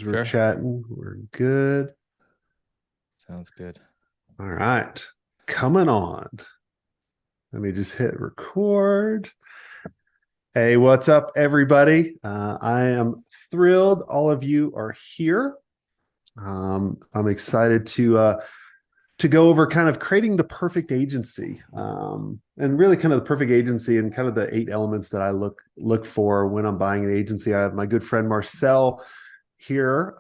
we're Sure. chatting. We're good. Sounds good. All right. Coming on. Let me just hit record. Hey, what's up, everybody? I am thrilled all of you are here. I'm excited to go over kind of creating the perfect agency, and really kind of the perfect agency and kind of the 8 elements that I look for when I'm buying an agency. I have my good friend Marcel here,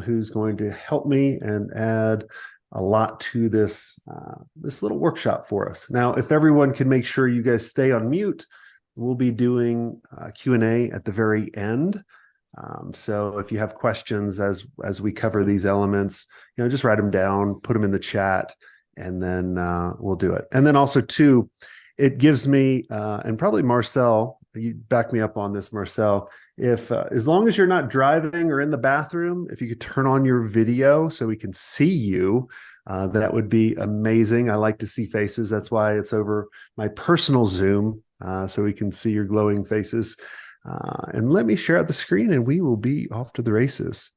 who's going to help me and add a lot to this little workshop for us. Now, if everyone can make sure you guys stay on mute, we'll be doing Q&A at the very end. So if you have questions as we cover these elements, just write them down, put them in the chat, and then we'll do it. And then also too, it gives me and probably Marcel, you back me up on this, Marcel. If as long as you're not driving or in the bathroom, if you could turn on your video so we can see you, that would be amazing. I like to see faces. That's why it's over my personal Zoom, so we can see your glowing faces. And let me share out the screen and we will be off to the races.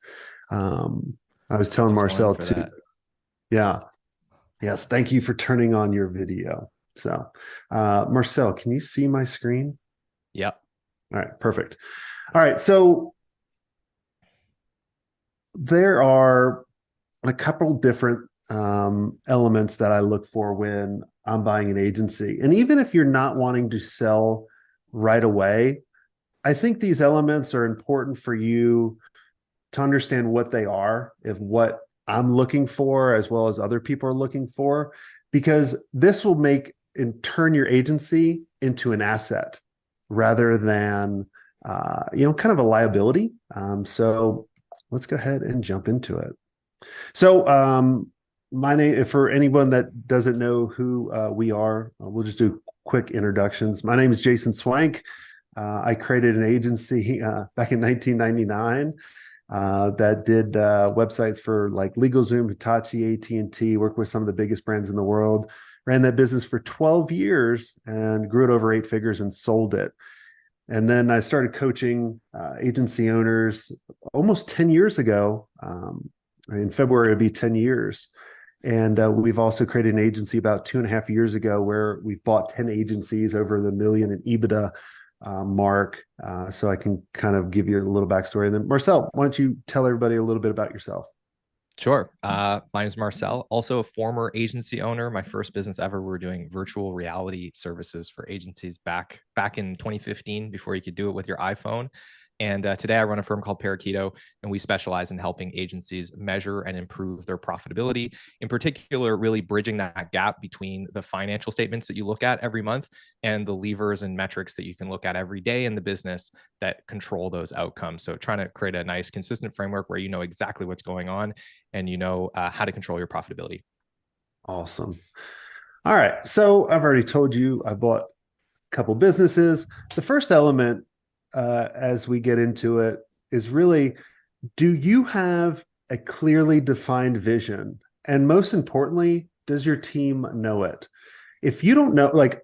I was telling Marcel For too. that. Yeah. Yes. Thank you for turning on your video. So, Marcel, can you see my screen? Yep. All right. Perfect. All right. So there are a couple different elements that I look for when I'm buying an agency. And even if you're not wanting to sell right away, I think these elements are important for you to understand what they are, if what I'm looking for, as well as other people are looking for, because this will make and turn your agency into an asset rather than, kind of a liability. So let's go ahead and jump into it. So, my name, for anyone that doesn't know who we are, we'll just do quick introductions. My name is Jason Swenk. I created an agency back in 1999 that did websites for like LegalZoom, Hitachi, AT&T, worked with some of the biggest brands in the world, ran that business for 12 years and grew it over 8 figures and sold it. And then I started coaching agency owners almost 10 years ago. In February, it'll be 10 years. And we've also created an agency about 2.5 years ago where we've bought 10 agencies over the million in EBITDA mark. So I can kind of give you a little backstory. And then Marcel, why don't you tell everybody a little bit about yourself? Sure. My name is Marcel, also a former agency owner. My first business ever, we were doing virtual reality services for agencies back in 2015 before you could do it with your iPhone. And today I run a firm called Parakeeto, and we specialize in helping agencies measure and improve their profitability. In particular, really bridging that gap between the financial statements that you look at every month and the levers and metrics that you can look at every day in the business that control those outcomes. So trying to create a nice, consistent framework where you know exactly what's going on and you know how to control your profitability. Awesome. All right. So I've already told you I bought a couple businesses. The first element, as we get into it, is really, do you have a clearly defined vision? And most importantly, does your team know it? If you don't know, like,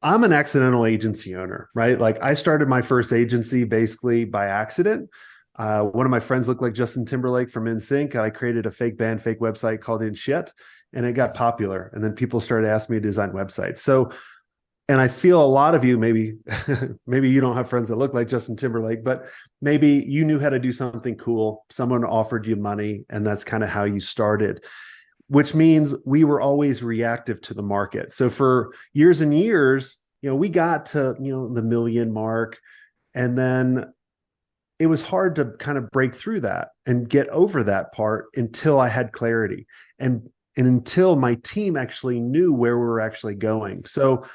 I'm an accidental agency owner, right? Like, I started my first agency basically by accident. One of my friends looked like Justin Timberlake from NSYNC, and I created a fake band, fake website called In Shit, and it got popular. And then people started asking me to design websites. So, and I feel a lot of you, maybe maybe you don't have friends that look like Justin Timberlake, but maybe you knew how to do something cool. Someone offered you money, and that's kind of how you started, which means we were always reactive to the market. So for years and years, we got to, the million mark, and then it was hard to kind of break through that and get over that part until I had clarity and until my team actually knew where we were actually going. So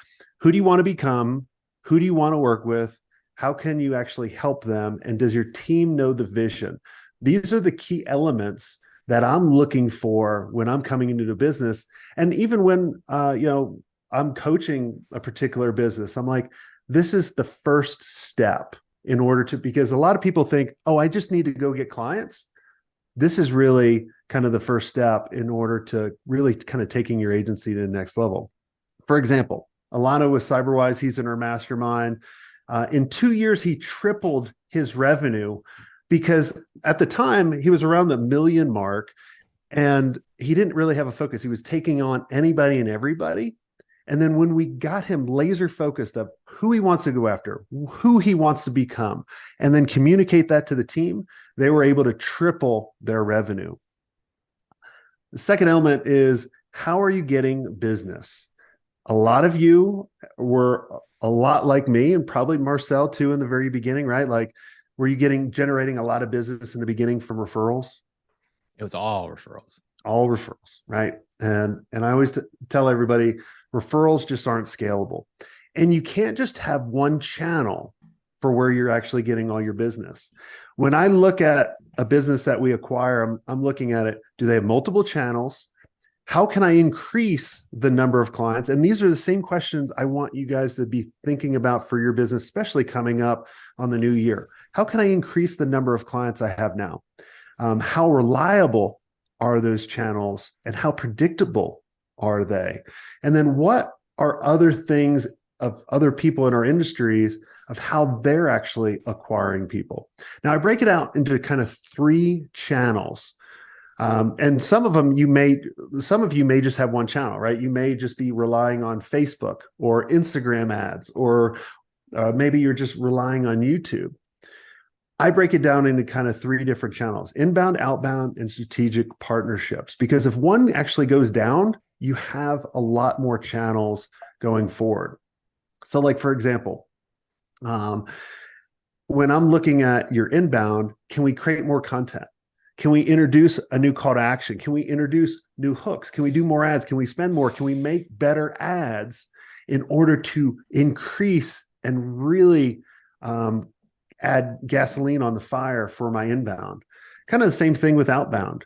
who do you want to become? Who do you want to work with? How can you actually help them? And does your team know the vision? These are the key elements that I'm looking for when I'm coming into the business. And even when, I'm coaching a particular business, I'm like, this is the first step in order to, because a lot of people think, oh, I just need to go get clients. This is really kind of the first step in order to really kind of taking your agency to the next level. For example, Alana with CyberWise, he's in our mastermind. In 2 years, he tripled his revenue because at the time he was around the million mark and he didn't really have a focus. He was taking on anybody and everybody. And then when we got him laser focused of who he wants to go after, who he wants to become, and then communicate that to the team, they were able to triple their revenue. The second element is, how are you getting business? A lot of you were a lot like me, and probably Marcel too in the very beginning, right? Like, were you generating a lot of business in the beginning from referrals? It was all referrals. All referrals, right? And I always tell everybody, referrals just aren't scalable. And you can't just have one channel for where you're actually getting all your business. When I look at a business that we acquire, I'm looking at it. Do they have multiple channels? How can I increase the number of clients? And these are the same questions I want you guys to be thinking about for your business, especially coming up on the new year. How can I increase the number of clients I have now? How reliable are those channels and how predictable are they? And then what are other things of other people in our industries of how they're actually acquiring people? Now, I break it out into kind of 3 channels. And some of you may just have one channel, right? You may just be relying on Facebook or Instagram ads, or maybe you're just relying on YouTube. I break it down into kind of 3 different channels: inbound, outbound, and strategic partnerships. Because if one actually goes down, you have a lot more channels going forward. So like, for example, when I'm looking at your inbound, can we create more content? Can we introduce a new call to action? Can we introduce new hooks? Can we do more ads? Can we spend more? Can we make better ads in order to increase and really add gasoline on the fire for my inbound? Kind of the same thing with outbound.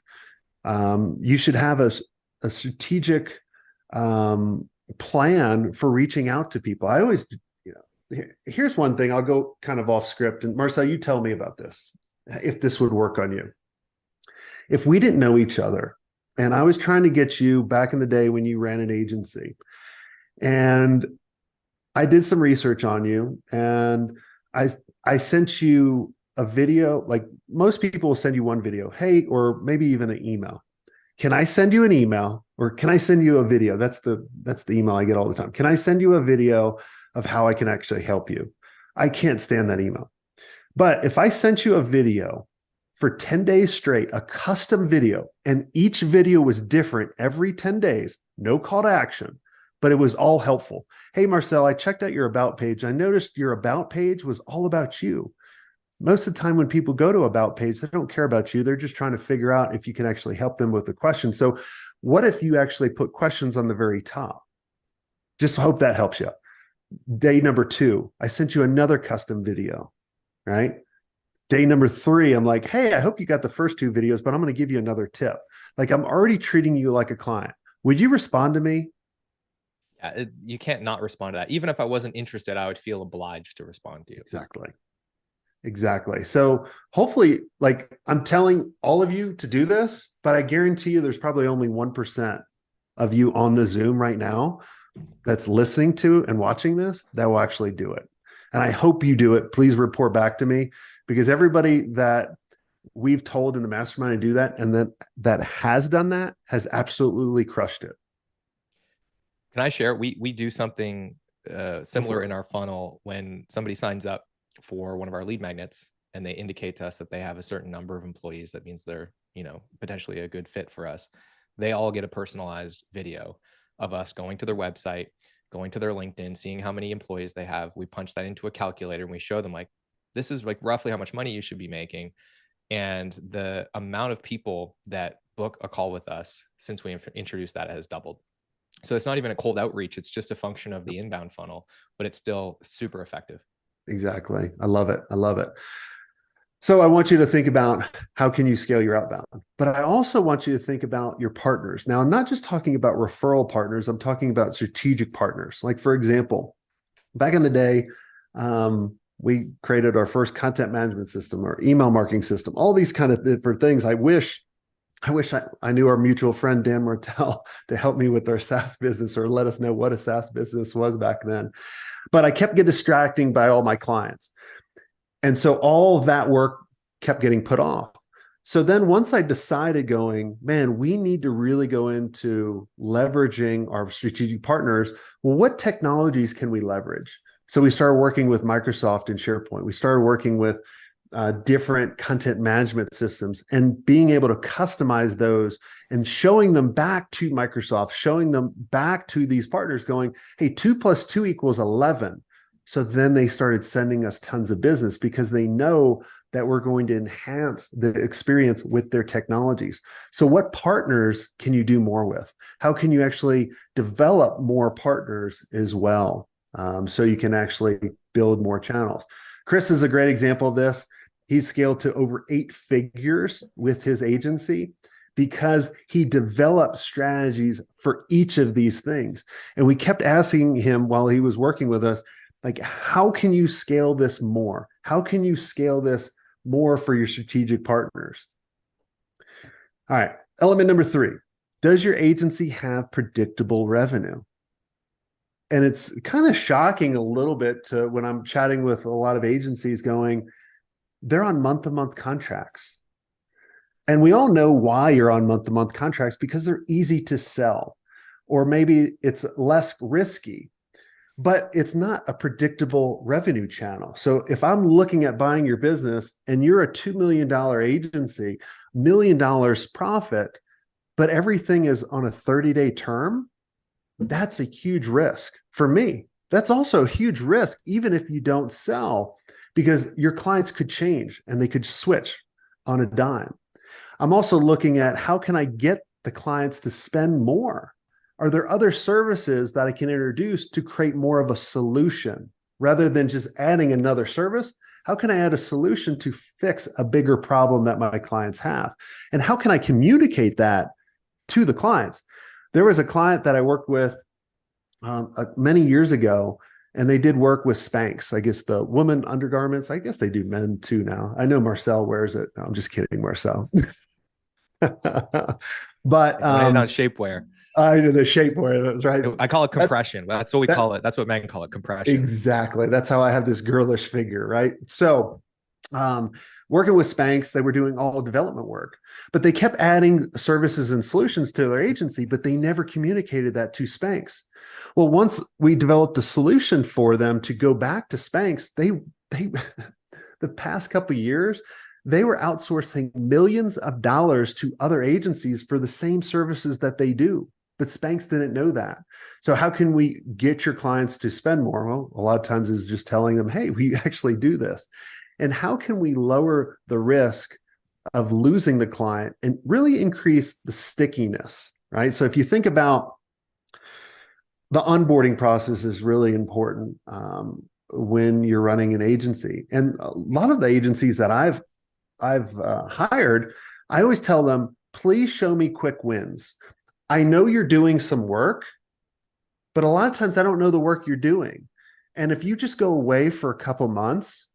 You should have a strategic plan for reaching out to people. I always, here's one thing, I'll go kind of off script, and Marcel, you tell me about this, if this would work on you. If we didn't know each other and I was trying to get you back in the day when you ran an agency, and I did some research on you, and I sent you a video. Like, most people will send you one video, hey, or maybe even an email. Can I send you an email, or can I send you a video? That's the email I get all the time. Can I send you a video of how I can actually help you? I can't stand that email. But if I sent you a video for 10 days straight, a custom video, and each video was different every 10 days, no call to action, but it was all helpful. Hey, Marcel, I checked out your about page. I noticed your about page was all about you. Most of the time when people go to about page, they don't care about you. They're just trying to figure out if you can actually help them with the question. So what if you actually put questions on the very top? Just hope that helps you. Day number 2, I sent you another custom video, right? Day number 3, I'm like, hey, I hope you got the first 2 videos, but I'm going to give you another tip. Like, I'm already treating you like a client. Would you respond to me? Yeah, you can't not respond to that. Even if I wasn't interested, I would feel obliged to respond to you. Exactly. So hopefully, like, I'm telling all of you to do this, but I guarantee you there's probably only 1% of you on the Zoom right now that's listening to and watching this that will actually do it. And I hope you do it. Please report back to me, because everybody that we've told in the mastermind to do that, and that has done that, has absolutely crushed it. Can I share? We do something similar in our funnel. When somebody signs up for one of our lead magnets and they indicate to us that they have a certain number of employees, that means they're, potentially a good fit for us. They all get a personalized video of us going to their website, going to their LinkedIn, seeing how many employees they have. We punch that into a calculator and we show them, like, this is like roughly how much money you should be making. And the amount of people that book a call with us since we introduced that has doubled. So it's not even a cold outreach. It's just a function of the inbound funnel, but it's still super effective. Exactly. I love it. So I want you to think about, how can you scale your outbound? But I also want you to think about your partners. Now, I'm not just talking about referral partners. I'm talking about strategic partners. Like, for example, back in the day, we created our first content management system or email marketing system, all these kind of different things. I wish I knew our mutual friend, Dan Martell, to help me with our SaaS business, or let us know what a SaaS business was back then. But I kept getting distracting by all my clients. And so all of that work kept getting put off. So then once I decided going, man, we need to really go into leveraging our strategic partners. Well, what technologies can we leverage? So we started working with Microsoft and SharePoint. We started working with different content management systems and being able to customize those and showing them back to Microsoft, showing them back to these partners going, hey, 2 + 2 = 11. So then they started sending us tons of business because they know that we're going to enhance the experience with their technologies. So what partners can you do more with? How can you actually develop more partners as well? So you can actually build more channels. Chris is a great example of this. He's scaled to over 8 figures with his agency because he developed strategies for each of these things. And we kept asking him while he was working with us, like, how can you scale this more? How can you scale this more for your strategic partners? All right. Element number 3, does your agency have predictable revenue? And it's kind of shocking a little bit to when I'm chatting with a lot of agencies going, they're on month-to-month contracts. And we all know why you're on month-to-month contracts, because they're easy to sell, or maybe it's less risky, but it's not a predictable revenue channel. So if I'm looking at buying your business and you're a $2 million agency, $1 million profit, but everything is on a 30-day term, that's a huge risk for me. That's also a huge risk, even if you don't sell, because your clients could change and they could switch on a dime. I'm also looking at how can I get the clients to spend more? Are there other services that I can introduce to create more of a solution rather than just adding another service? How can I add a solution to fix a bigger problem that my clients have? And how can I communicate that to the clients? There was a client that I worked with many years ago, and they did work with Spanx. I guess the woman undergarments. I guess they do men too now. I know Marcel wears it. No, I'm just kidding, Marcel. But Landed on shapewear. I know the shapewear. That's right. I call it compression. That's what we call it. That's what men call it, compression. Exactly. That's how I have this girlish figure, right? So working with Spanx, they were doing all development work, but they kept adding services and solutions to their agency, but they never communicated that to Spanx. Well, once we developed a solution for them to go back to Spanx, they the past couple of years, they were outsourcing millions of dollars to other agencies for the same services that they do. But Spanx didn't know that. So how can we get your clients to spend more? Well, a lot of times is just telling them, hey, we actually do this. And how can we lower the risk of losing the client and really increase the stickiness, right? So if you think about the onboarding process is really important when you're running an agency. And a lot of the agencies that I've hired, I always tell them, please show me quick wins. I know you're doing some work, but a lot of times I don't know the work you're doing. And if you just go away for a couple months,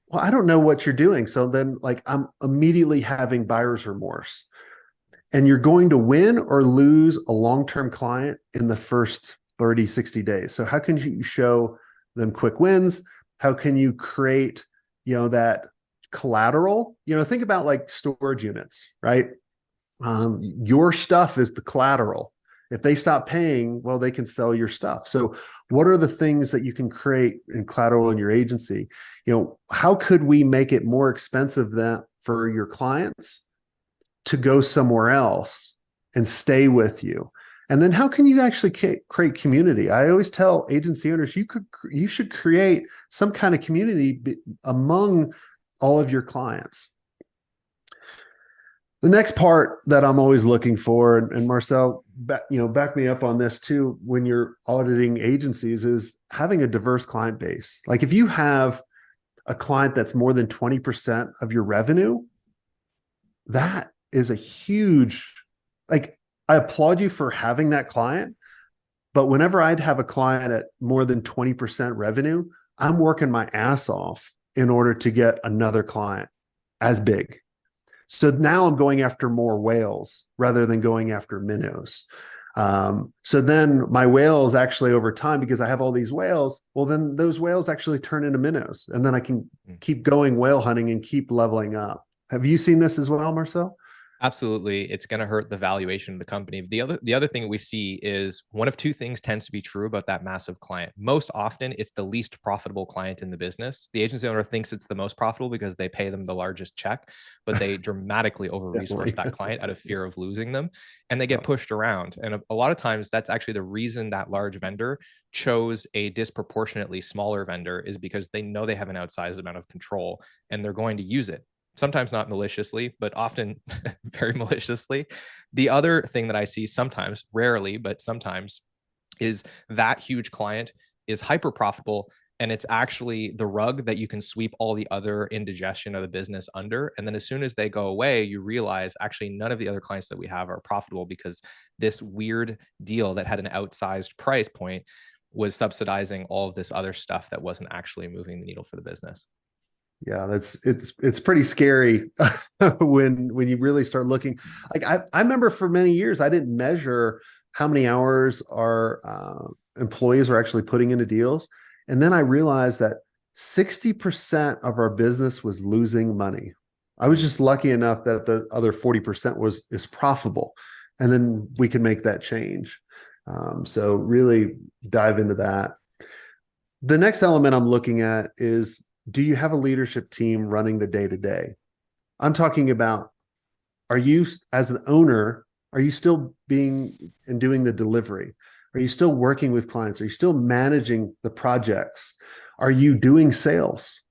well, I don't know what you're doing. So then like I'm immediately having buyer's remorse. And you're going to win or lose a long-term client in the first 30, 60 days. So how can you show them quick wins? How can you create, that collateral? Think about like storage units, right? Your stuff is the collateral. If they stop paying, well, they can sell your stuff. So what are the things that you can create in collateral in your agency? How could we make it more expensive for your clients to go somewhere else and stay with you? And then how can you actually create community? I always tell agency owners, you should create some kind of community among all of your clients. The next part that I'm always looking for, and Marcel, back me up on this too, when you're auditing agencies, is having a diverse client base. Like if you have a client that's more than 20% of your revenue, that is a huge, like, I applaud you for having that client, but whenever I'd have a client at more than 20% revenue, I'm working my ass off in order to get another client as big. So now I'm going after more whales rather than going after minnows. So then my whales actually over time, because I have all these whales, well, then those whales actually turn into minnows. And then I can keep going whale hunting and keep leveling up. Have you seen this as well, Marcel? Absolutely, it's going to hurt the valuation of the company. The other thing we see is one of two things tends to be true about that massive client. Most often, it's the least profitable client in the business. The agency owner thinks it's the most profitable because they pay them the largest check, but they dramatically over-resource Definitely. that client out of fear of losing them, and they get Yeah. pushed around. And a lot of times, that's actually the reason that large vendor chose a disproportionately smaller vendor, is because they know they have an outsized amount of control and they're going to use it, sometimes not maliciously, but often very maliciously. The other thing that I see sometimes, rarely, but sometimes, is that huge client is hyper profitable, and it's actually the rug that you can sweep all the other indigestion of the business under. And then as soon as they go away, you realize actually none of the other clients that we have are profitable, because this weird deal that had an outsized price point was subsidizing all of this other stuff that wasn't actually moving the needle for the business. Yeah, it's pretty scary when you really start looking. Like I remember for many years I didn't measure how many hours our employees were actually putting into deals, and then I realized that 60% of our business was losing money. I was just lucky enough that the other 40% is profitable, and then we can make that change. So really dive into that. The next element I'm looking at is, do you have a leadership team running the day to day? I'm talking about, are you, as an owner, are you still being and doing the delivery? Are you still working with clients? Are you still managing the projects? Are you doing sales?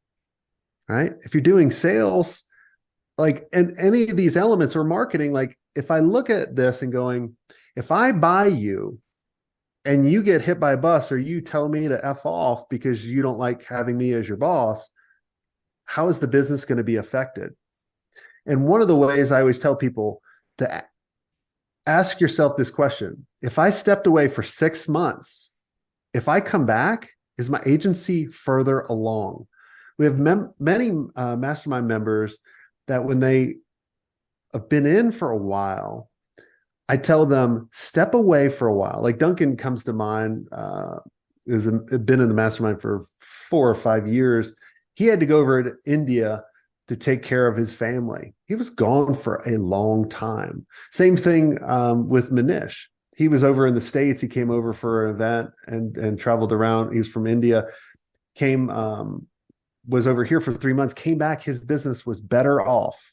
Right? If you're doing sales, like, and any of these elements or marketing, like if I look at this and going, if I buy you and you get hit by a bus, or you tell me to F off because you don't like having me as your boss, how is the business going to be affected? And one of the ways I always tell people to ask yourself this question: if I stepped away for 6 months, if I come back, is my agency further along? We have many mastermind members that when they have been in for a while, I tell them, step away for a while. Like Duncan comes to mind, has been in the mastermind for 4 or 5 years. He had to go over to India to take care of his family. He was gone for a long time. Same thing with Manish. He was over in the States. He came over for an event and traveled around. He was from India, came, was over here for 3 months, came back. His business was better off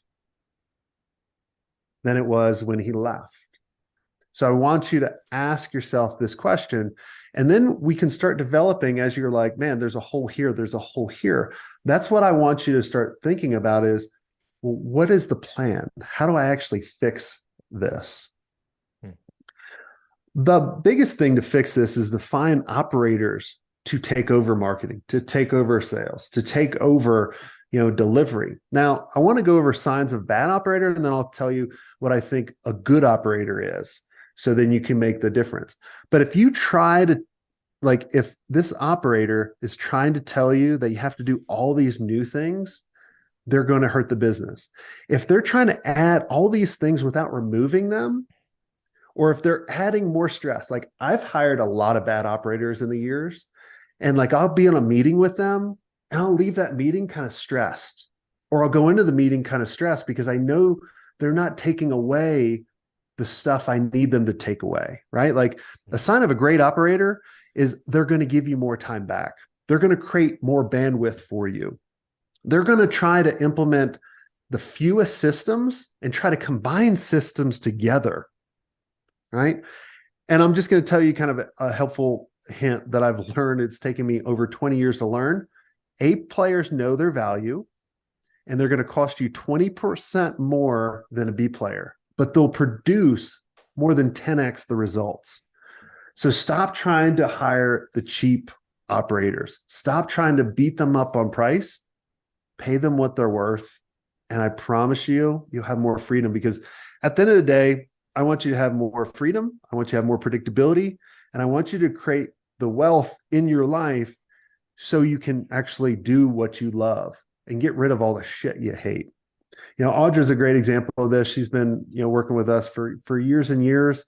than it was when he left. So I want you to ask yourself this question, and then we can start developing as you're like, man, there's a hole here, there's a hole here. That's what I want you to start thinking about is, well, what is the plan? How do I actually fix this? Hmm. The biggest thing to fix this is to find operators to take over marketing, to take over sales, to take over, delivery. Now, I want to go over signs of bad operator, and then I'll tell you what I think a good operator is. So then you can make the difference. But if you try to, like, if this operator is trying to tell you that you have to do all these new things, they're going to hurt the business. If they're trying to add all these things without removing them, or if they're adding more stress, like I've hired a lot of bad operators in the years, and like I'll be in a meeting with them and I'll leave that meeting kind of stressed, or I'll go into the meeting kind of stressed because I know they're not taking away the stuff I need them to take away, right? Like a sign of a great operator is they're going to give you more time back. They're going to create more bandwidth for you. They're going to try to implement the fewest systems and try to combine systems together, right? And I'm just going to tell you kind of a helpful hint that I've learned. It's taken me over 20 years to learn. A players know their value, and they're going to cost you 20% more than a B player, but they'll produce more than 10x the results. So stop trying to hire the cheap operators. Stop trying to beat them up on price. Pay them what they're worth. And I promise you, you'll have more freedom, because at the end of the day, I want you to have more freedom. I want you to have more predictability. And I want you to create the wealth in your life so you can actually do what you love and get rid of all the shit you hate. Audra's a great example of this. She's been, working with us for years and years.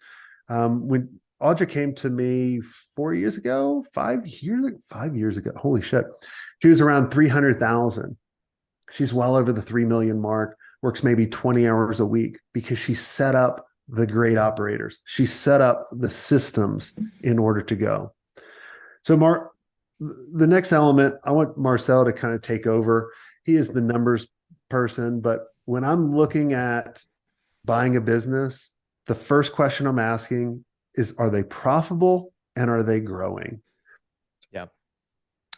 When Audra came to me 4 years ago, 5 years ago, holy shit, she was around 300,000. She's well over the 3 million mark. works maybe 20 hours a week because she set up the great operators. She set up the systems in order to go. So, Mark, the next element, I want Marcel to kind of take over. He is the numbers person, but when I'm looking at buying a business, the first question I'm asking is, are they profitable and are they growing? Yeah.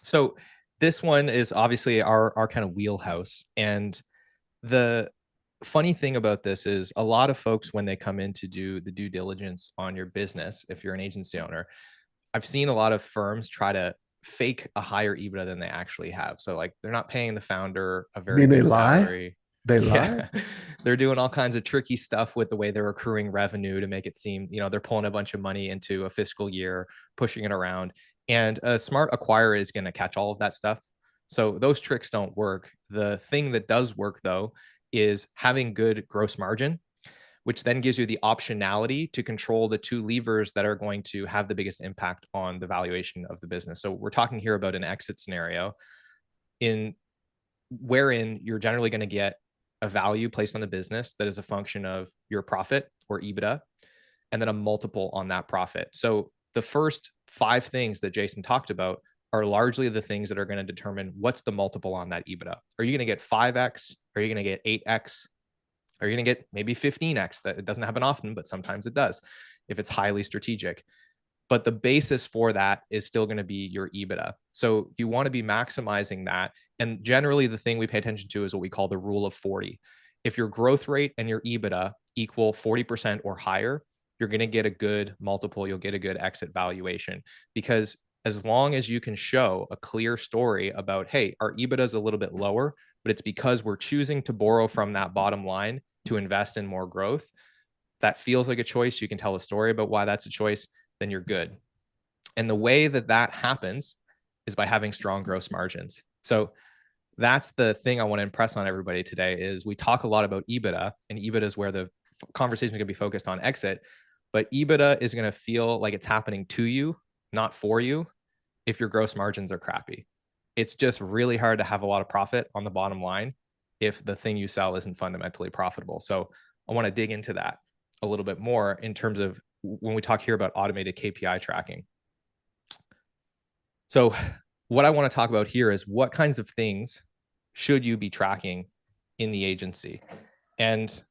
So this one is obviously our kind of wheelhouse. And the funny thing about this is a lot of folks, when they come in to do the due diligence on your business, if you're an agency owner, I've seen a lot of firms try to fake a higher EBITDA than they actually have. So like they're not paying the founder a I very mean, they good lie. salary. They lie. Yeah. They're doing all kinds of tricky stuff with the way they're accruing revenue to make it seem, they're pulling a bunch of money into a fiscal year, pushing it around. And a smart acquirer is going to catch all of that stuff. So those tricks don't work. The thing that does work though is having good gross margin, which then gives you the optionality to control the two levers that are going to have the biggest impact on the valuation of the business. So we're talking here about an exit scenario in wherein you're generally going to get a value placed on the business that is a function of your profit or EBITDA, and then a multiple on that profit. So the first 5 things that Jason talked about are largely the things that are going to determine what's the multiple on that EBITDA. Are you going to get 5x? Are you going to get 8x? Are you going to get maybe 15x? That it doesn't happen often, but sometimes it does if it's highly strategic. But the basis for that is still going to be your EBITDA. So you want to be maximizing that. And generally, the thing we pay attention to is what we call the rule of 40. If your growth rate and your EBITDA equal 40% or higher, you're going to get a good multiple. You'll get a good exit valuation, because as long as you can show a clear story about, hey, our EBITDA is a little bit lower, but it's because we're choosing to borrow from that bottom line to invest in more growth. That feels like a choice. You can tell a story about why that's a choice, then you're good. And the way that that happens is by having strong gross margins. So that's the thing I want to impress on everybody today is we talk a lot about EBITDA, and EBITDA is where the conversation is going to be focused on exit, but EBITDA is going to feel like it's happening to you, not for you, if your gross margins are crappy. It's just really hard to have a lot of profit on the bottom line if the thing you sell isn't fundamentally profitable. So I want to dig into that a little bit more in terms of when we talk here about automated KPI tracking. So what I want to talk about here is what kinds of things should you be tracking in the agency? And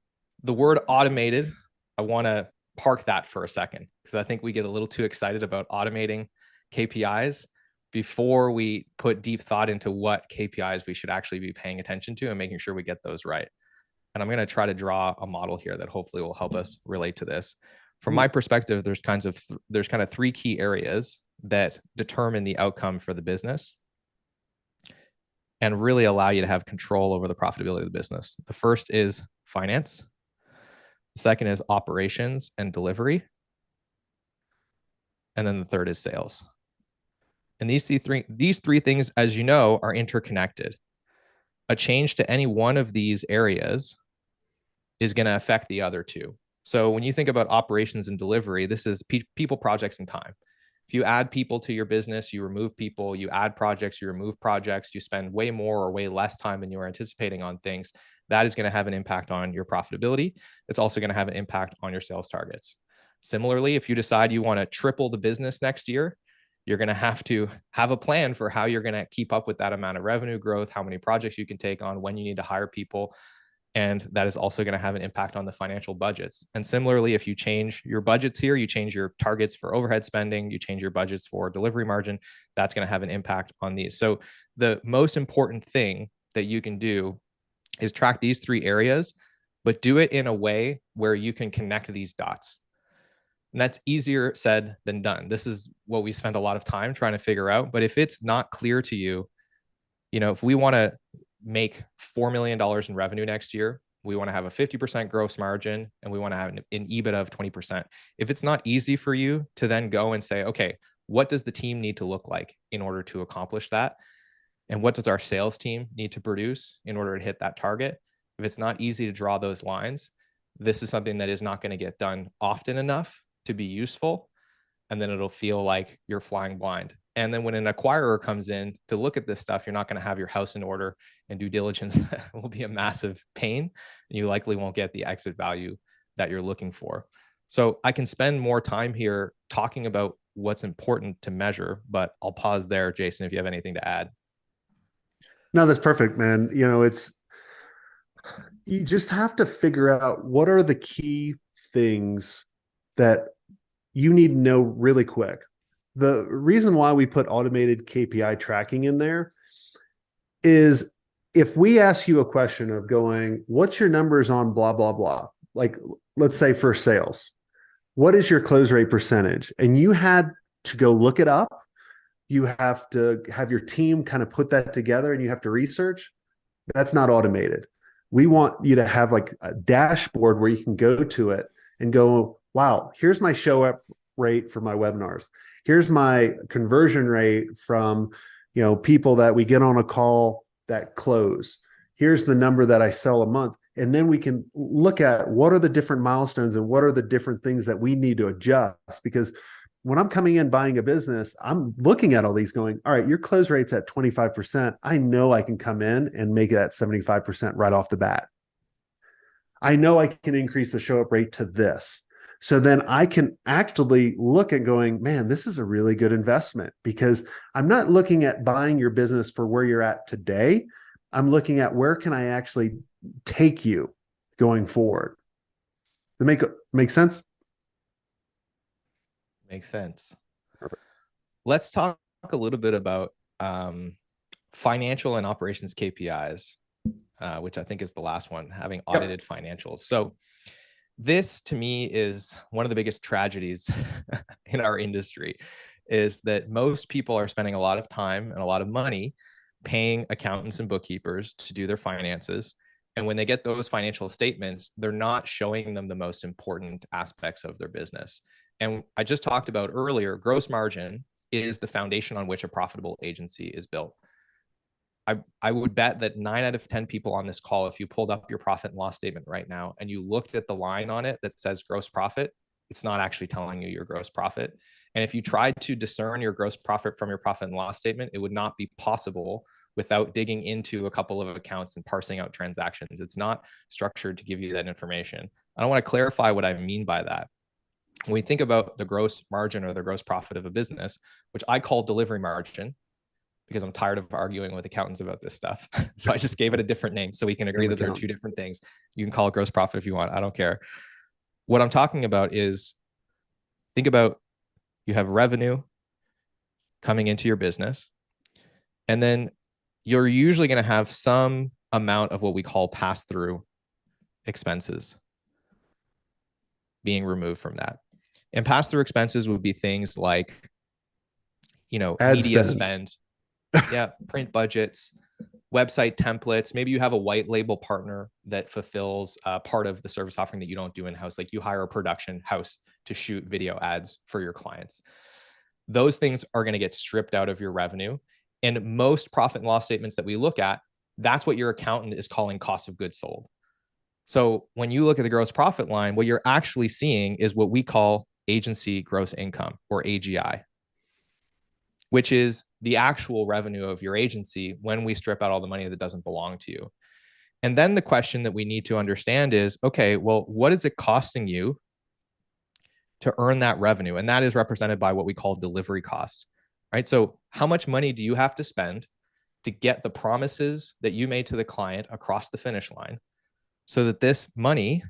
the word automated, I want to park that for a second, because I think we get a little too excited about automating KPIs before we put deep thought into what KPIs we should actually be paying attention to and making sure we get those right. And I'm going to try to draw a model here that hopefully will help us relate to this. From my perspective, there's kind of 3 key areas that determine the outcome for the business and really allow you to have control over the profitability of the business. The first is finance. The second is operations and delivery. And then the third is sales. And these three things, as you know, are interconnected. A change to any one of these areas is going to affect the other 2. So when you think about operations and delivery, this is people, projects, and time. If you add people to your business, you remove people, you add projects, you remove projects, you spend way more or way less time than you were anticipating on things, that is going to have an impact on your profitability. It's also going to have an impact on your sales targets. Similarly, if you decide you want to triple the business next year, you're going to have a plan for how you're going to keep up with that amount of revenue growth, how many projects you can take on, when you need to hire people. And that is also going to have an impact on the financial budgets. And similarly, if you change your budgets here, you change your targets for overhead spending, you change your budgets for delivery margin, that's going to have an impact on these. So the most important thing that you can do is track these 3 areas, but do it in a way where you can connect these dots. And that's easier said than done. This is what we spend a lot of time trying to figure out. But if it's not clear to you, if we want to make $4 million in revenue next year, we want to have a 50% gross margin, and we want to have an EBITDA of 20%. If it's not easy for you to then go and say, okay, what does the team need to look like in order to accomplish that? And what does our sales team need to produce in order to hit that target? If it's not easy to draw those lines, this is something that is not going to get done often enough to be useful. And then it'll feel like you're flying blind. And then when an acquirer comes in to look at this stuff, you're not going to have your house in order, and due diligence will be a massive pain. And you likely won't get the exit value that you're looking for. So I can spend more time here talking about what's important to measure, but I'll pause there, Jason, if you have anything to add. No, that's perfect, man. You just have to figure out what are the key things that you need to know really quick. The reason why we put automated KPI tracking in there is if we ask you a question of going, what's your numbers on blah, blah, blah? Like, let's say for sales, what is your close rate percentage? And you had to go look it up. You have to have your team kind of put that together and you have to research. That's not automated. We want you to have like a dashboard where you can go to it and go, wow, here's my show up rate for my webinars. Here's my conversion rate from, people that we get on a call that close. Here's the number that I sell a month. And then we can look at what are the different milestones and what are the different things that we need to adjust. Because when I'm coming in buying a business, I'm looking at all these going, all right, your close rate's at 25%. I know I can come in and make that 75% right off the bat. I know I can increase the show up rate to this. So then I can actually look at going, man, this is a really good investment because I'm not looking at buying your business for where you're at today. I'm looking at where can I actually take you going forward. Does that make sense? Makes sense. Perfect. Let's talk a little bit about financial and operations KPIs, which I think is the last one, having audited financials. So this to me is one of the biggest tragedies in our industry, is that most people are spending a lot of time and a lot of money paying accountants and bookkeepers to do their finances. And when they get those financial statements, they're not showing them the most important aspects of their business. And I just talked about earlier, gross margin is the foundation on which a profitable agency is built. I would bet that 9 out of 10 people on this call, if you pulled up your profit and loss statement right now and you looked at the line on it that says gross profit, it's not actually telling you your gross profit. And if you tried to discern your gross profit from your profit and loss statement, it would not be possible without digging into a couple of accounts and parsing out transactions. It's not structured to give you that information. I want to clarify what I mean by that. When we think about the gross margin or the gross profit of a business, which I call delivery margin, because I'm tired of arguing with accountants about this stuff. So I just gave it a different name so we can agree that they're two different things. You can call it gross profit if you want. I don't care. What I'm talking about is, think about, you have revenue coming into your business, and then you're usually going to have some amount of what we call pass-through expenses being removed from that. And pass-through expenses would be things like, media spend. Yeah, print budgets, website templates. Maybe you have a white label partner that fulfills part of the service offering that you don't do in-house. Like you hire a production house to shoot video ads for your clients. Those things are going to get stripped out of your revenue. And most profit and loss statements that we look at, that's what your accountant is calling cost of goods sold. So when you look at the gross profit line, what you're actually seeing is what we call agency gross income, or AGI, which is the actual revenue of your agency when we strip out all the money that doesn't belong to you. And then the question that we need to understand is, okay, well, what is it costing you to earn that revenue? And that is represented by what we call delivery costs, right? So how much money do you have to spend to get the promises that you made to the client across the finish line so that this money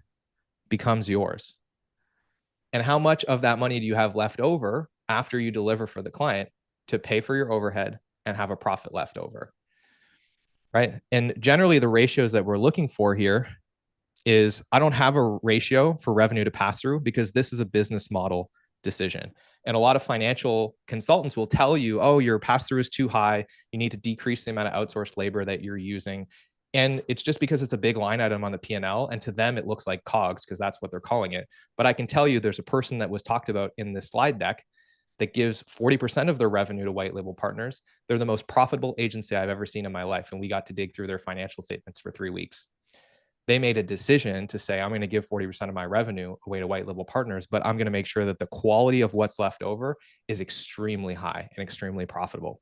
becomes yours? And how much of that money do you have left over after you deliver for the client to pay for your overhead and have a profit left over, right? And generally the ratios that we're looking for here is, I don't have a ratio for revenue to pass through because this is a business model decision. And a lot of financial consultants will tell you, oh, your pass through is too high. You need to decrease the amount of outsourced labor that you're using. And it's just because it's a big line item on the P&L. And to them, it looks like COGS because that's what they're calling it. But I can tell you there's a person that was talked about in this slide deck that gives 40% of their revenue to white label partners. They're the most profitable agency I've ever seen in my life. And we got to dig through their financial statements for 3 weeks. They made a decision to say, I'm going to give 40% of my revenue away to white label partners, but I'm going to make sure that the quality of what's left over is extremely high and extremely profitable.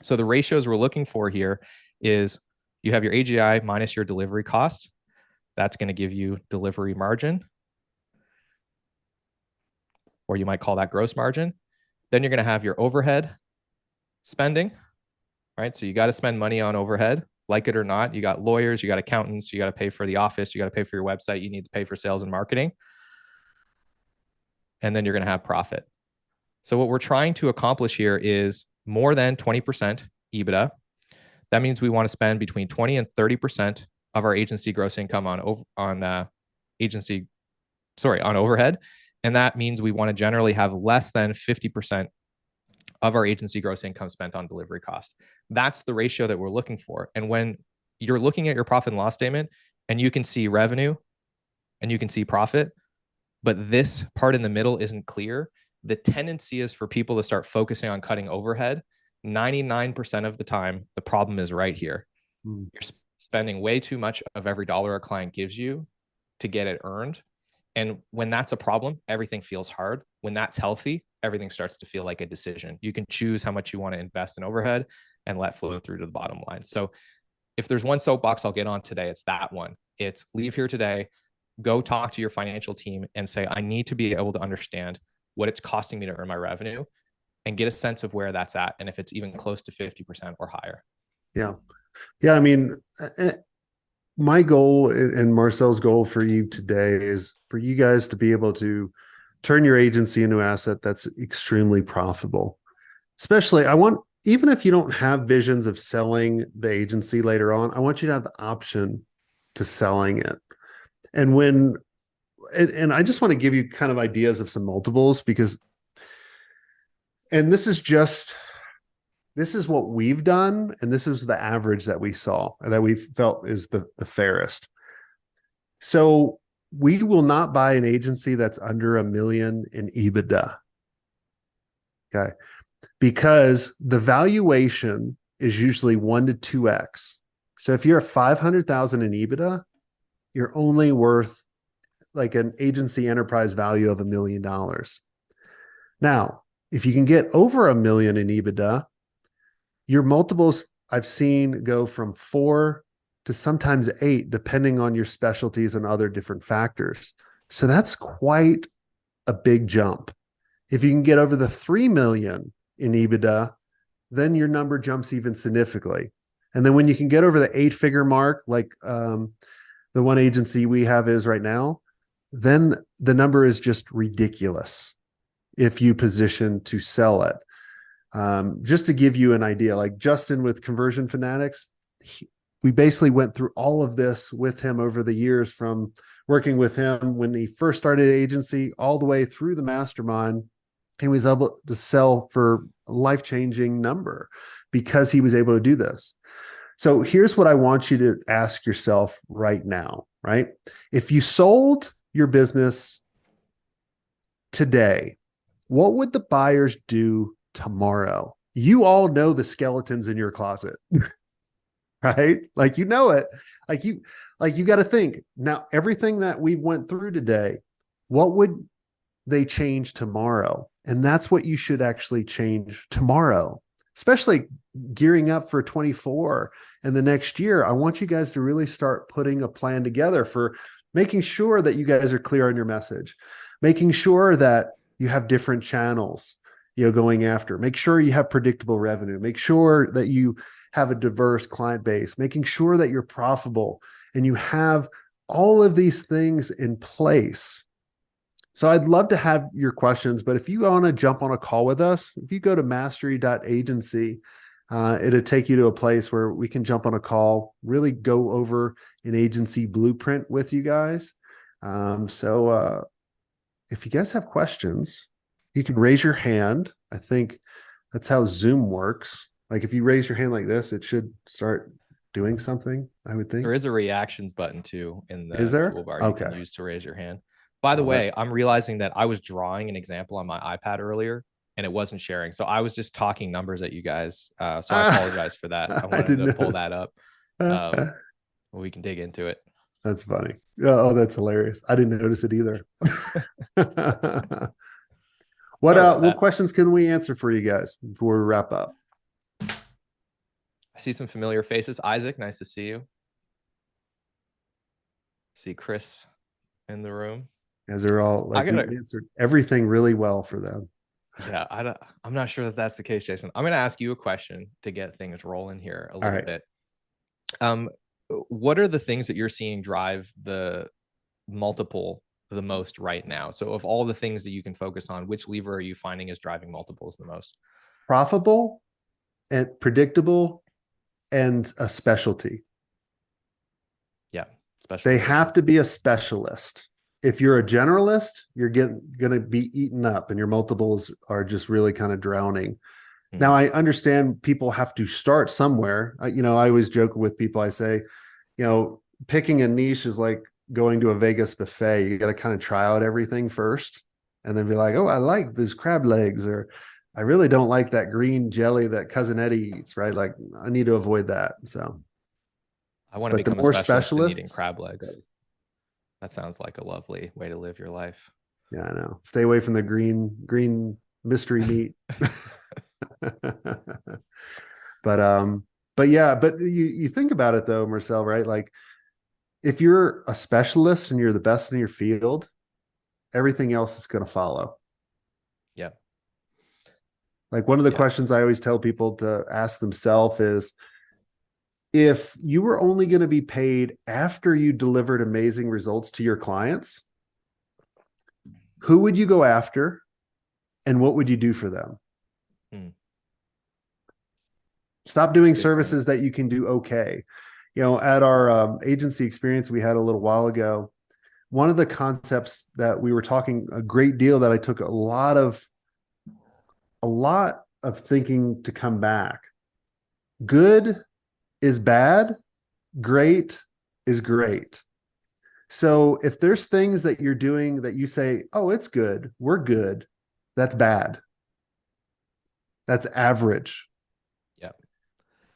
So the ratios we're looking for here is you have your AGI minus your delivery cost. That's going to give you delivery margin, or you might call that gross margin. Then you're going to have your overhead spending, right? So you got to spend money on overhead, like it or not. You got lawyers, you got accountants, you got to pay for the office, you got to pay for your website, you need to pay for sales and marketing. And then you're going to have profit. So what we're trying to accomplish here is more than 20% EBITDA. That means we want to spend between 20 and 30% of our agency gross income on overhead. And that means we want to generally have less than 50% of our agency gross income spent on delivery cost. That's the ratio that we're looking for. And when you're looking at your profit and loss statement and you can see revenue and you can see profit, but this part in the middle isn't clear, the tendency is for people to start focusing on cutting overhead. 99% of the time, the problem is right here. You're spending way too much of every dollar a client gives you to get it earned. And when that's a problem, everything feels hard. When that's healthy, everything starts to feel like a decision. You can choose how much you want to invest in overhead and let flow through to the bottom line. So if there's one soapbox I'll get on today, it's that one. It's leave here today, go talk to your financial team and say, I need to be able to understand what it's costing me to earn my revenue and get a sense of where that's at. And if it's even close to 50% or higher. Yeah. Yeah. I mean, my goal and Marcel's goal for you today is for you guys to be able to turn your agency into an asset that's extremely profitable. Especially, even if you don't have visions of selling the agency later on, I want you to have the option to selling it. And I just want to give you kind of ideas of some multiples and this is what we've done. And this is the average that we saw that we felt is the fairest. So we will not buy an agency that's under $1 million in EBITDA. Okay. Because the valuation is usually 1 to 2x. So if you're at 500,000 in EBITDA, you're only worth like an agency enterprise value of $1 million. Now, if you can get over $1 million in EBITDA, your multiples I've seen go from 4 to sometimes 8, depending on your specialties and other different factors. So that's quite a big jump. If you can get over the 3 million in EBITDA, then your number jumps even significantly. And then when you can get over the 8-figure mark, like the one agency we have is right now, then the number is just ridiculous if you position to sell it. Just to give you an idea, like Justin with Conversion Fanatics, we basically went through all of this with him over the years, from working with him when he first started agency all the way through the mastermind. He was able to sell for a life-changing number because he was able to do this. So here's what I want you to ask yourself right now, right? If you sold your business today, what would the buyers do tomorrow? You all know the skeletons in your closet, right? Like, you know it. Like you got to think now, everything that we went through today, what would they change tomorrow? And that's what you should actually change tomorrow, especially gearing up for 24 and the next year. I want you guys to really start putting a plan together for making sure that you guys are clear on your message, making sure that you have different channels, going after, make sure you have predictable revenue, make sure that you have a diverse client base, making sure that you're profitable and you have all of these things in place. So I'd love to have your questions, but if you want to jump on a call with us, if you go to mastery.agency, it'll take you to a place where we can jump on a call, really go over an agency blueprint with you guys. So if you guys have questions, you can raise your hand. I think that's how Zoom works. Like if you raise your hand like this, it should start doing something, I would think. There is a reactions button too in the Is there? toolbar Okay. you can use to raise your hand. By the way, I'm realizing that I was drawing an example on my iPad earlier and it wasn't sharing. So I was just talking numbers at you guys. So I apologize for that. I wanted to pull that up. We can dig into it. That's funny. Oh, that's hilarious. I didn't notice it either. Sorry about What that. questions can we answer for you guys before we wrap up? I see some familiar faces. Isaac, nice to see you. See Chris in the room. As they're all I like, we gotta, answered everything really well for them. yeah, I'm not sure that that's the case, Jason. I'm gonna ask you a question to get things rolling here a All little right. bit. Um, what are the things that you're seeing drive the multiple the most right now? So of all the things that you can focus on, which lever are you finding is driving multiples the most? Profitable and predictable and a specialty. Yeah, They specialization. have to be a specialist. If you're a generalist, you're going to be eaten up and your multiples are just really kind of drowning. Now, I understand people have to start somewhere. I always joke with people. I say, picking a niche is like going to a Vegas buffet. You got to kind of try out everything first and then be like, oh, I like these crab legs, or I really don't like that green jelly that cousin Eddie eats, right? Like I need to avoid that. So, I want to but the become a more specialist in eating specialists, crab legs. That sounds like a lovely way to live your life. yeah, I know. Stay away from the green mystery meat. but but yeah, but you think about it though, Marcel, right? Like if you're a specialist and you're the best in your field, everything else is going to follow. Yeah. Like one of the Yeah. questions I always tell people to ask themselves is, if you were only going to be paid after you delivered amazing results to your clients, who would you go after and what would you do for them? Hmm. Stop doing Good point. services that you can do okay. At our agency experience we had a little while ago, one of the concepts that we were talking a great deal that I took a lot of thinking to come back. Good is bad, great is great. So if there's things that you're doing that you say, oh, it's good, we're good, that's bad. That's average. Yeah.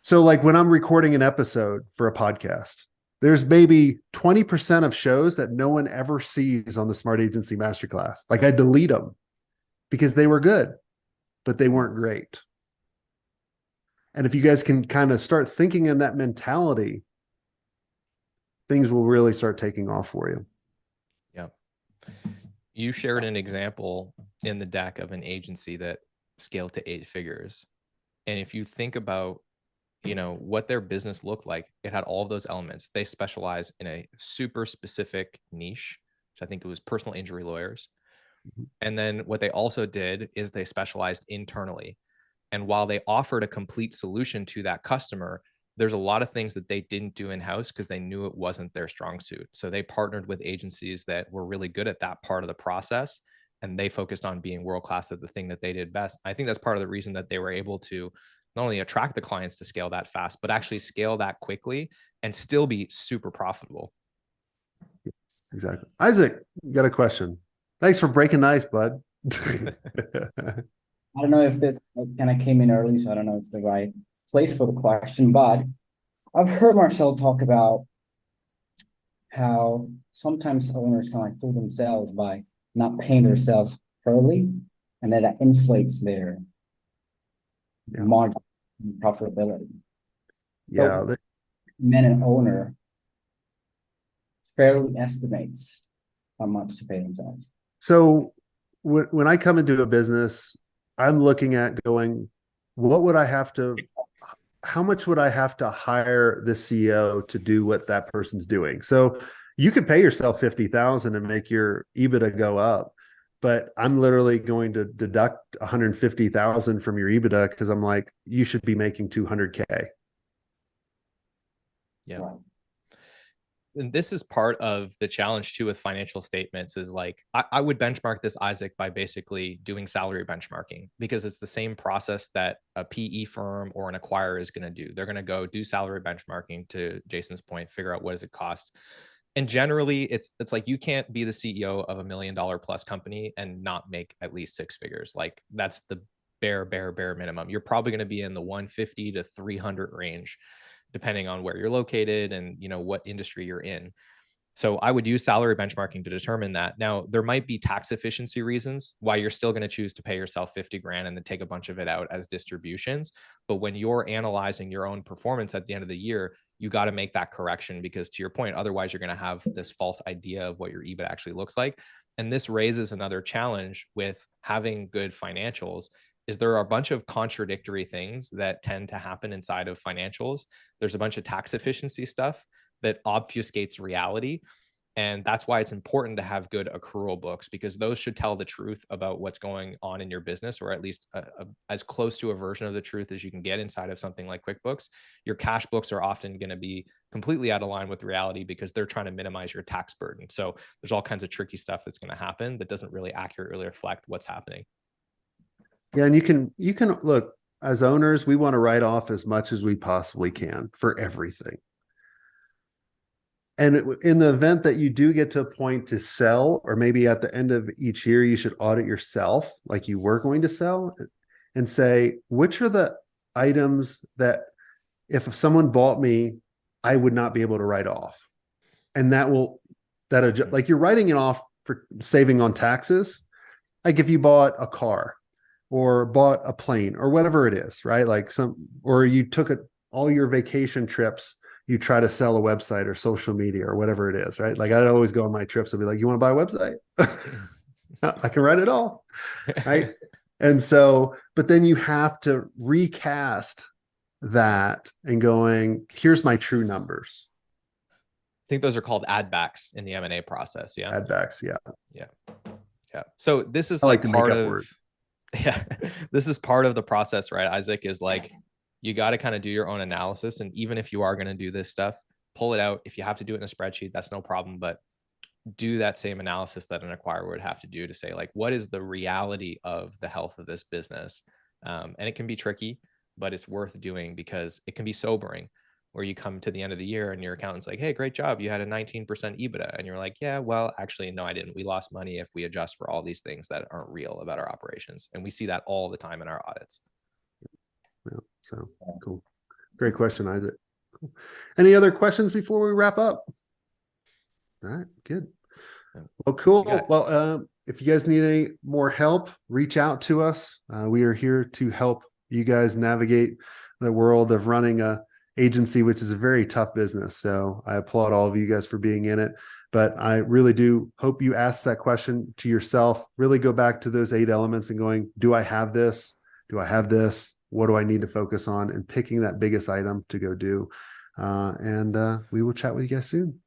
So, like when I'm recording an episode for a podcast, there's maybe 20% of shows that no one ever sees on the Smart Agency Masterclass. Like I delete them because they were good, but they weren't great. And if you guys can kind of start thinking in that mentality, things will really start taking off for you. Yeah. You shared an example in the deck of an agency that scaled to 8 figures. And if you think about, what their business looked like, it had all of those elements. They specialize in a super specific niche, which I think it was personal injury lawyers. And then what they also did is they specialized internally. And while they offered a complete solution to that customer, there's a lot of things that they didn't do in-house because they knew it wasn't their strong suit. So they partnered with agencies that were really good at that part of the process, and they focused on being world-class at the thing that they did best. I think that's part of the reason that they were able to not only attract the clients to scale that fast, but actually scale that quickly and still be super profitable. Exactly. Isaac, you got a question. Thanks for breaking the ice, bud. I don't know if this kind of came in early, so I don't know if it's the right place for the question, but I've heard Marcel talk about how sometimes owners kind of like fool themselves by not paying their sales early, and then that inflates their margin and profitability. Yeah. So, man, an owner fairly estimates how much to pay themselves. So when I come into a business, I'm looking at going, how much would I have to hire the CEO to do what that person's doing? So you could pay yourself 50,000 and make your EBITDA go up, but I'm literally going to deduct 150,000 from your EBITDA because I'm like, you should be making 200K. Yeah. Right. And this is part of the challenge too with financial statements is like, I would benchmark this, Isaac, by basically doing salary benchmarking, because it's the same process that a PE firm or an acquirer is going to do. They're going to go do salary benchmarking, to Jason's point, figure out what does it cost. And generally it's like, you can't be the CEO of $1 million plus company and not make at least 6 figures. Like that's the bare minimum. You're probably going to be in the 150 to 300 range, depending on where you're located and what industry you're in. So I would use salary benchmarking to determine that. Now, there might be tax efficiency reasons why you're still going to choose to pay yourself 50 grand and then take a bunch of it out as distributions. But when you're analyzing your own performance at the end of the year, you got to make that correction, because to your point, otherwise you're going to have this false idea of what your EBIT actually looks like. And this raises another challenge with having good financials, is there are a bunch of contradictory things that tend to happen inside of financials. There's a bunch of tax efficiency stuff that obfuscates reality. And that's why it's important to have good accrual books, because those should tell the truth about what's going on in your business, or at least as close to a version of the truth as you can get inside of something like QuickBooks. Your cash books are often going to be completely out of line with reality because they're trying to minimize your tax burden. So there's all kinds of tricky stuff that's going to happen that doesn't really accurately reflect what's happening. Yeah, and you can look, as owners, we want to write off as much as we possibly can for everything. And in the event that you do get to a point to sell, or maybe at the end of each year, you should audit yourself like you were going to sell, and say, which are the items that if someone bought me, I would not be able to write off. And like you're writing it off for saving on taxes. Like if you bought a car or bought a plane or whatever it is, right? Like or you took all your vacation trips, you try to sell a website or social media or whatever it is, right? Like I'd always go on my trips and be like, you want to buy a website? I can write it all, right? And so, but then you have to recast that and going, here's my true numbers. I think those are called add backs in the M&A process. Yeah. Add backs. Yeah. Yeah. Yeah. So this is I like to part make up of, words. yeah, this is part of the process, right? Isaac, is like, you got to kind of do your own analysis. And even if you are going to do this stuff, pull it out. If you have to do it in a spreadsheet, that's no problem. But do that same analysis that an acquirer would have to do to say, like, what is the reality of the health of this business? And it can be tricky, but it's worth doing, because it can be sobering, where you come to the end of the year and your accountant's like, hey, great job, you had a 19% EBITDA. And you're like, yeah, well, actually, no, I didn't. We lost money if we adjust for all these things that aren't real about our operations. And we see that all the time in our audits. Yeah, so cool. Great question, Isaac. Cool. Any other questions before we wrap up? All right, good. Well, cool. Well, if you guys need any more help, reach out to us. We are here to help you guys navigate the world of running a agency, which is a very tough business. So I applaud all of you guys for being in it. But I really do hope you ask that question to yourself. Really go back to those 8 elements and going, do I have this? Do I have this? What do I need to focus on? And picking that biggest item to go do. And we will chat with you guys soon.